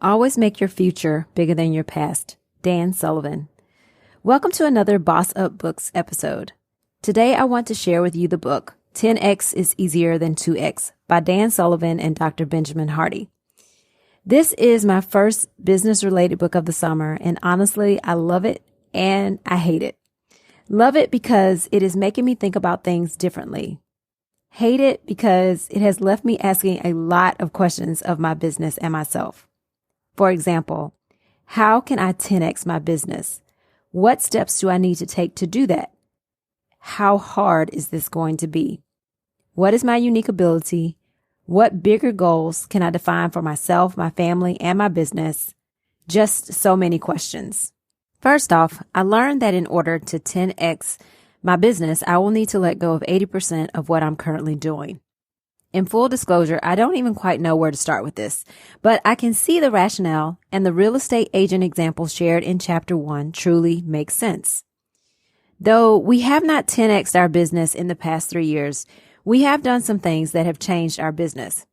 Always make your future bigger than your past. Dan Sullivan. Welcome to another Boss Up Books episode. Today I want to share with you the book 10x is Easier Than 2x by Dan Sullivan and Dr. Benjamin Hardy. This is my first business-related book of the summer, and honestly, I love it and I hate it. Love it because it is making me think about things differently. Hate it because it has left me asking a lot of questions of my business and myself. For example, how can I 10x my business? What steps do I need to take to do that? How hard is this going to be? What is my unique ability? What bigger goals can I define for myself, my family, and my business? Just so many questions. First off, I learned that in order to 10x my business, I will need to let go of 80% of what I'm currently doing. In full disclosure, I don't even quite know where to start with this, but I can see the rationale, and the real estate agent example shared in Chapter 1 truly makes sense. Though we have not 10x'd our business in the past 3 years, we have done some things that have changed our business.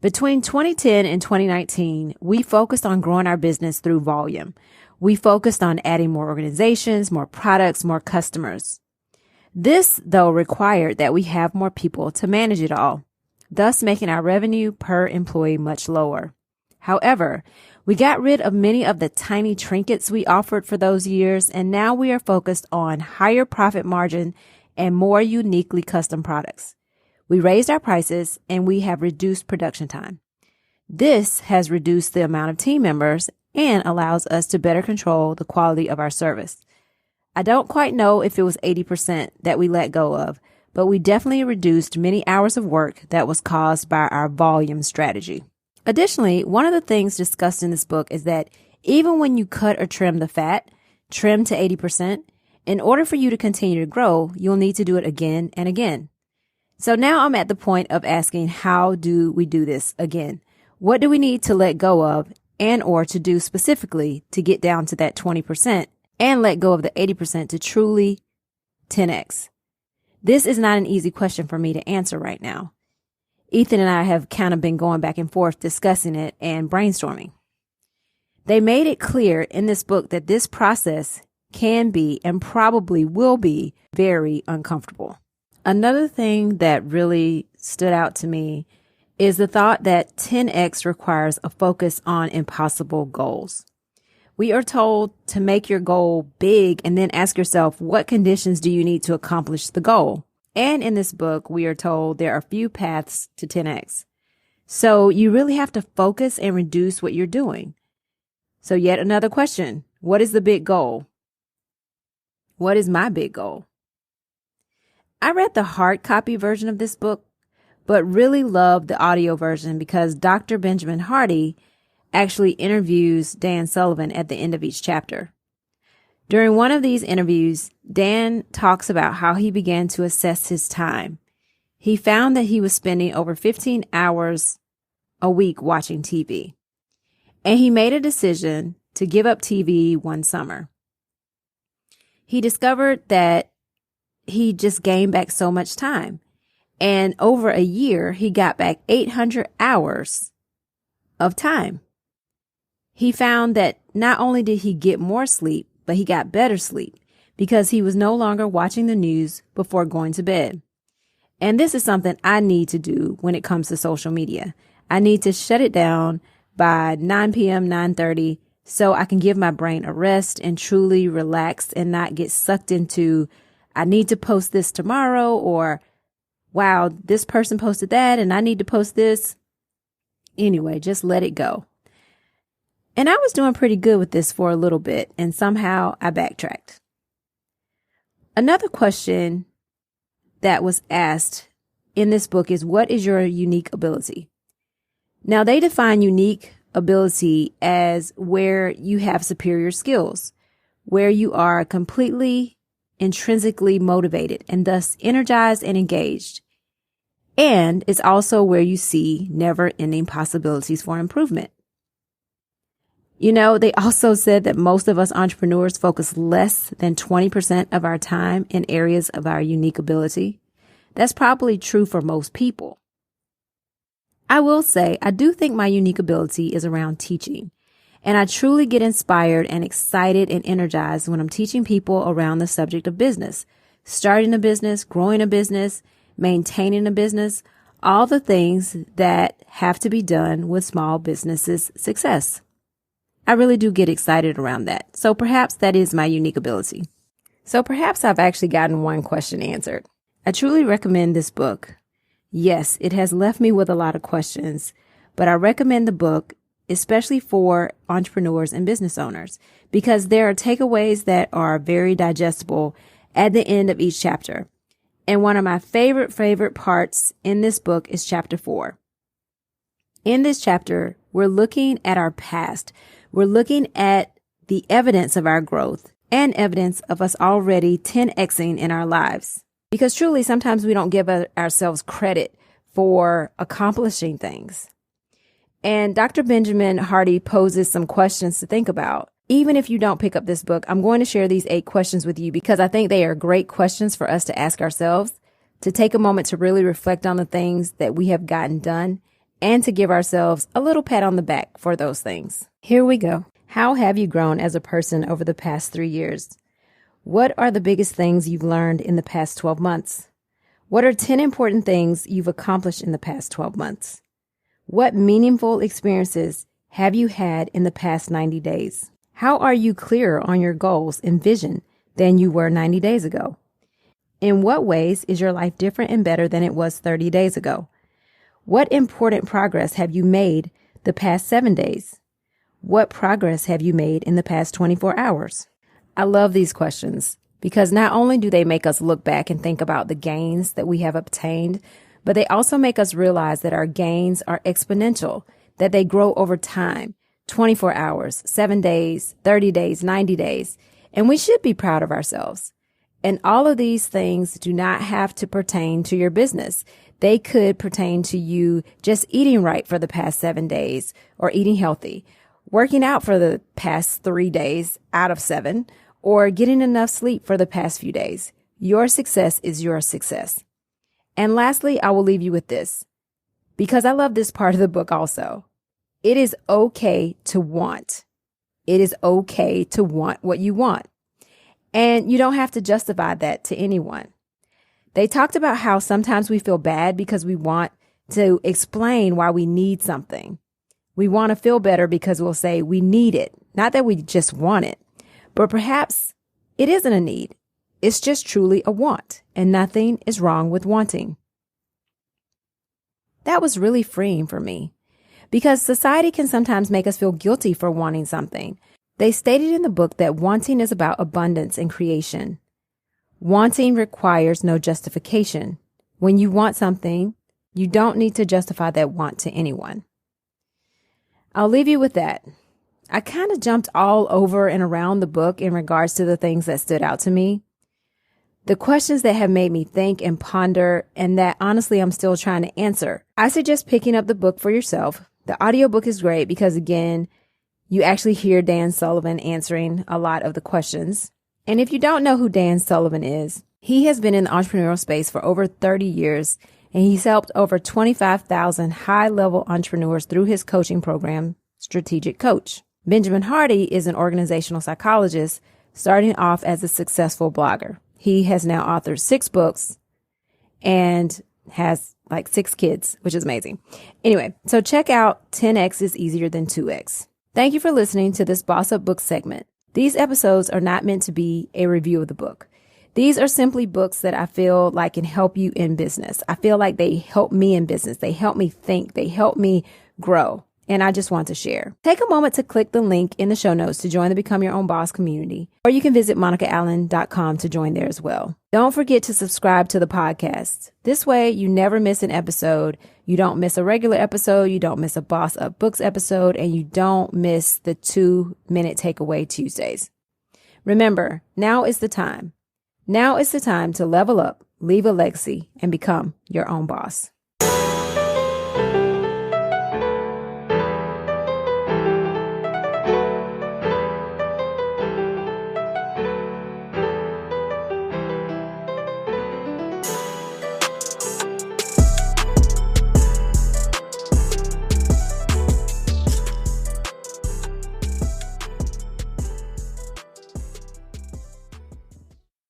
Between 2010 and 2019, we focused on growing our business through volume. We focused on adding more organizations, more products, more customers. This, though, required that we have more people to manage it all, thus making our revenue per employee much lower. However, we got rid of many of the tiny trinkets we offered for those years, and now we are focused on higher profit margin and more uniquely custom products. We raised our prices and we have reduced production time. This has reduced the amount of team members and allows us to better control the quality of our service. I don't quite know if it was 80% that we let go of, but we definitely reduced many hours of work that was caused by our volume strategy. Additionally, one of the things discussed in this book is that even when you cut or trim the fat, trim to 80%, in order for you to continue to grow, you'll need to do it again and again. So now I'm at the point of asking, how do we do this again? What do we need to let go of and or to do specifically to get down to that 20% and let go of the 80% to truly 10x? This is not an easy question for me to answer right now. Ethan and I have kind of been going back and forth discussing it and brainstorming. They made it clear in this book that this process can be and probably will be very uncomfortable. Another thing that really stood out to me is the thought that 10x requires a focus on impossible goals. We are told to make your goal big and then ask yourself, what conditions do you need to accomplish the goal? And in this book, we are told there are few paths to 10x. So you really have to focus and reduce what you're doing. So yet another question, what is the big goal? What is my big goal? I read the hard copy version of this book, but really loved the audio version because Dr. Benjamin Hardy actually interviews Dan Sullivan at the end of each chapter. During one of these interviews, Dan talks about how he began to assess his time. He found that he was spending over 15 hours a week watching TV, and he made a decision to give up TV one summer. He discovered that he just gained back so much time, and over a year, he got back 800 hours of time. He found that not only did he get more sleep, but he got better sleep because he was no longer watching the news before going to bed. And this is something I need to do when it comes to social media. I need to shut it down by 9 p.m., 9:30, so I can give my brain a rest and truly relax and not get sucked into, I need to post this tomorrow, or, wow, this person posted that and I need to post this. Anyway, just let it go. And I was doing pretty good with this for a little bit, and somehow I backtracked. Another question that was asked in this book is, what is your unique ability? Now, they define unique ability as where you have superior skills, where you are completely intrinsically motivated and thus energized and engaged. And it's also where you see never-ending possibilities for improvement. You know, they also said that most of us entrepreneurs focus less than 20% of our time in areas of our unique ability. That's probably true for most people. I will say, I do think my unique ability is around teaching. And I truly get inspired and excited and energized when I'm teaching people around the subject of business, starting a business, growing a business, maintaining a business, all the things that have to be done with small businesses' success. I really do get excited around that. So perhaps that is my unique ability. So perhaps I've actually gotten one question answered. I truly recommend this book. Yes, it has left me with a lot of questions, but I recommend the book, especially for entrepreneurs and business owners, because there are takeaways that are very digestible at the end of each chapter. And one of my favorite parts in this book is chapter 4. In this chapter, we're looking at our past. We're looking at the evidence of our growth and evidence of us already 10xing in our lives. Because truly, sometimes we don't give ourselves credit for accomplishing things. And Dr. Benjamin Hardy poses some questions to think about. Even if you don't pick up this book, I'm going to share these 8 questions with you because I think they are great questions for us to ask ourselves, to take a moment to really reflect on the things that we have gotten done, and to give ourselves a little pat on the back for those things. Here we go. How have you grown as a person over the past 3 years? What are the biggest things you've learned in the past 12 months? What are 10 important things you've accomplished in the past 12 months? What meaningful experiences have you had in the past 90 days? How are you clearer on your goals and vision than you were 90 days ago? In what ways is your life different and better than it was 30 days ago? What important progress have you made the past 7 days? What progress have you made in the past 24 hours? I love these questions because not only do they make us look back and think about the gains that we have obtained, but they also make us realize that our gains are exponential, that they grow over time, 24 hours, 7 days, 30 days, 90 days, and we should be proud of ourselves. And all of these things do not have to pertain to your business. They could pertain to you just eating right for the past 7 days or eating healthy, working out for the past 3 days out of 7, or getting enough sleep for the past few days. Your success is your success. And lastly, I will leave you with this, because I love this part of the book also. It is okay to want. It is okay to want what you want. And you don't have to justify that to anyone. They talked about how sometimes we feel bad because we want to explain why we need something. We want to feel better because we'll say we need it, not that we just want it. But perhaps it isn't a need. It's just truly a want, and nothing is wrong with wanting. That was really freeing for me because society can sometimes make us feel guilty for wanting something. They stated in the book that wanting is about abundance and creation. Wanting requires no justification. When you want something, you don't need to justify that want to anyone. I'll leave you with that. I kind of jumped all over and around the book in regards to the things that stood out to me, the questions that have made me think and ponder, and that honestly I'm still trying to answer. I suggest picking up the book for yourself. The audiobook is great because, again, you actually hear Dan Sullivan answering a lot of the questions. And if you don't know who Dan Sullivan is, he has been in the entrepreneurial space for over 30 years, and he's helped over 25,000 high-level entrepreneurs through his coaching program, Strategic Coach. Benjamin Hardy is an organizational psychologist starting off as a successful blogger. He has now authored 6 books and has like 6 kids, which is amazing. Anyway, so check out 10x is easier than 2x. Thank you for listening to this Boss Up Book segment. These episodes are not meant to be a review of the book. These are simply books that I feel like can help you in business. I feel like they help me in business. They help me think. They help me grow. And I just want to share. Take a moment to click the link in the show notes to join the Become Your Own Boss community, or you can visit monicaallen.com to join there as well. Don't forget to subscribe to the podcast. This way, you never miss an episode. You don't miss a regular episode. You don't miss a Boss Up Books episode, and you don't miss the 2-minute takeaway Tuesdays. Remember, now is the time. Now is the time to level up, leave a legacy, and become your own boss.